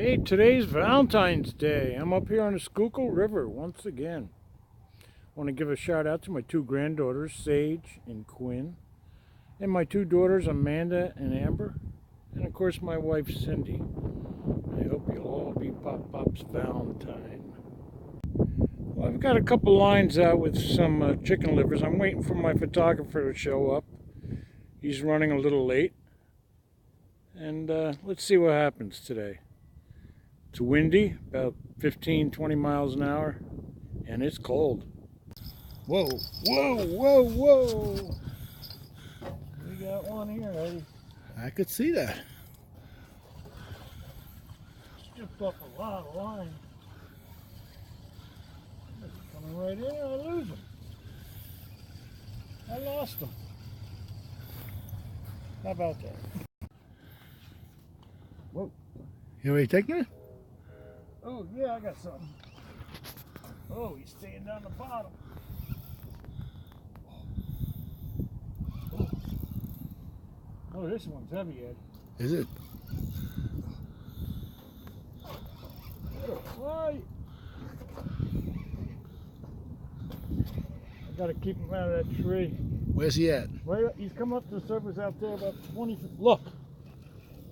Hey, today's Valentine's Day. I'm up here on the Schulykill River once again. I want to give a shout out to my two granddaughters, Sage and Quinn, and my two daughters, Amanda and Amber, and of course my wife, Cindy. I hope you'll all be Pop Pop's Valentine. Well, I've got a couple lines out with some chicken livers. I'm waiting for my photographer to show up. He's running a little late. And let's see what happens today. It's windy, about 15-20 miles an hour, and it's cold. Whoa, whoa, whoa, whoa! We got one here, Eddie. I could see that. Stripped up a lot of line. It's coming right in, I lose him. I lost him. How about that? Whoa. You already taking it? Oh, yeah, I got something. Oh, he's staying down the bottom. Oh, this one's heavy, Ed. Is it? Why? I gotta keep him out of that tree. Where's he at? Right, he's coming up to the surface out there about 20 feet. Look.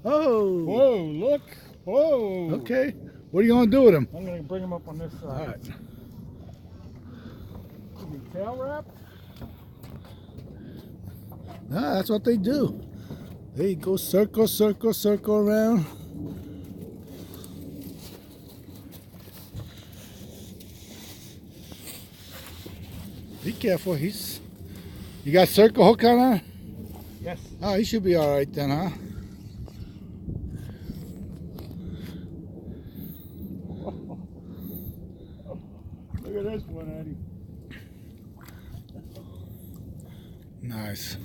Oh! Whoa, look. Whoa. Okay. What are you going to do with him? I'm going to bring him up on this side. All right. Is he tail wrapped? Nah, that's what they do. They go circle, circle, circle around. Be careful. You got circle hook on him? Yes. Oh, he should be all right then, huh? Look at this one, Eddie. Nice.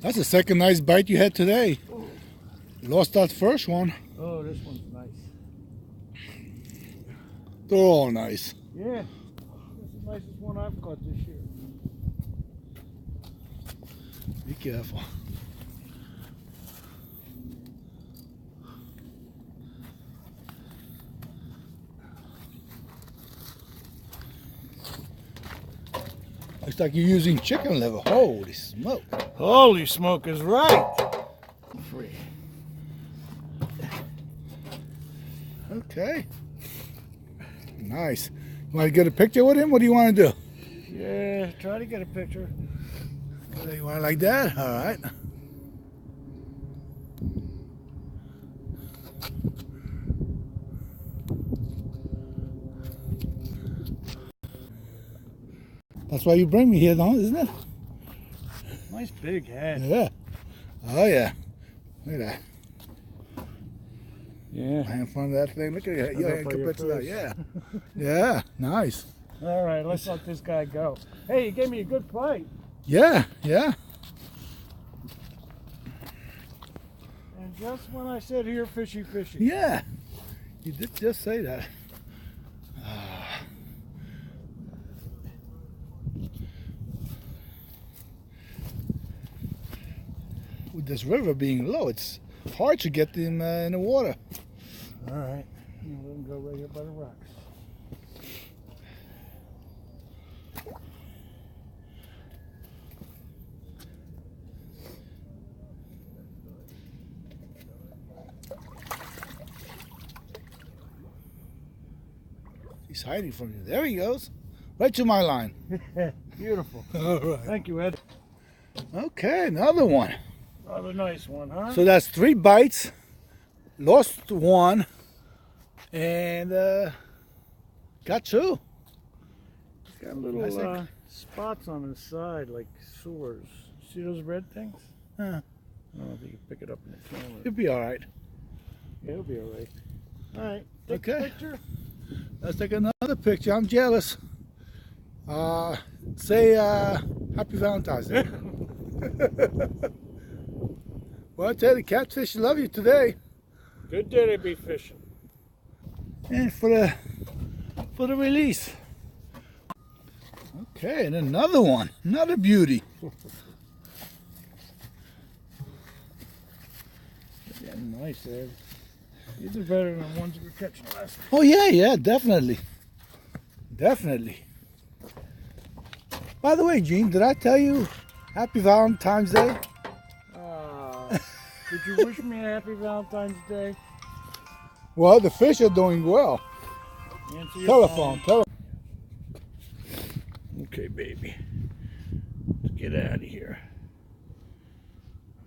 That's the second nice bite you had today. You lost that first one. Oh, this one's nice. They're all nice. Yeah. This is the nicest one I've caught this year. Be careful. Looks like you're using chicken liver. Holy smoke. Holy smoke is right. Free. Okay. Nice. You want to get a picture with him? What do you want to do? Yeah, try to get a picture. You want it like that? All right. That's why you bring me here, though, isn't it? Nice big head. Yeah. Oh, yeah. Look at that. Yeah. In front of that thing. Look at it. Look Yeah, up by your picture that. face. Yeah. Yeah. Nice. All right, let's let this guy go. Hey, you gave me a good fight. Yeah. Yeah. And just when I said here, fishy, fishy. Yeah. You did just say that. With this river being low, it's hard to get them in the water. All right. You let him go right here by the rocks. He's hiding from you. There he goes. Right to my line. Beautiful. All right. Thank you, Ed. Okay, another one. Another nice one, huh? So that's 3 bites. Lost 1. And got 2. He's got little spots on his side like sores. See those red things? Huh. I don't know if you can pick it up in the camera. He'll be all right. Yeah, he'll be all right. All right. Take Okay. a picture. Let's take another picture. I'm jealous. Say Happy Valentine's Day. Well, I tell you, the catfish love you today. Good day to be fishing. And for the release. Okay, and another one. Another beauty. Nice, Ed. These are better than the ones we were catching last week. Oh yeah, definitely. Definitely. By the way, Gene, did I tell you Happy Valentine's Day? Did you wish me a happy Valentine's Day? Well, the fish are doing well. Answer your Telephone. Okay, baby. Let's get out of here.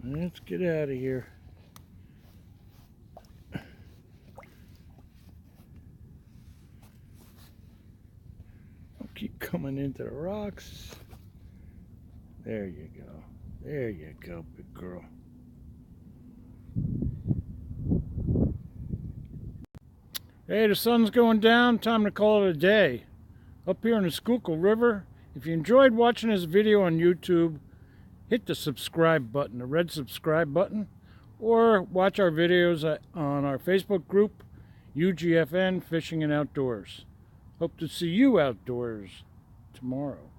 Let's get out of here. Don't keep coming into the rocks. There you go. There you go, big girl. Hey, the sun's going down. Time to call it a day. Up here in the Schuylkill River. If you enjoyed watching this video on YouTube, hit the subscribe button, the red subscribe button, or watch our videos on our Facebook group, UGFN Fishing and Outdoors. Hope to see you outdoors tomorrow.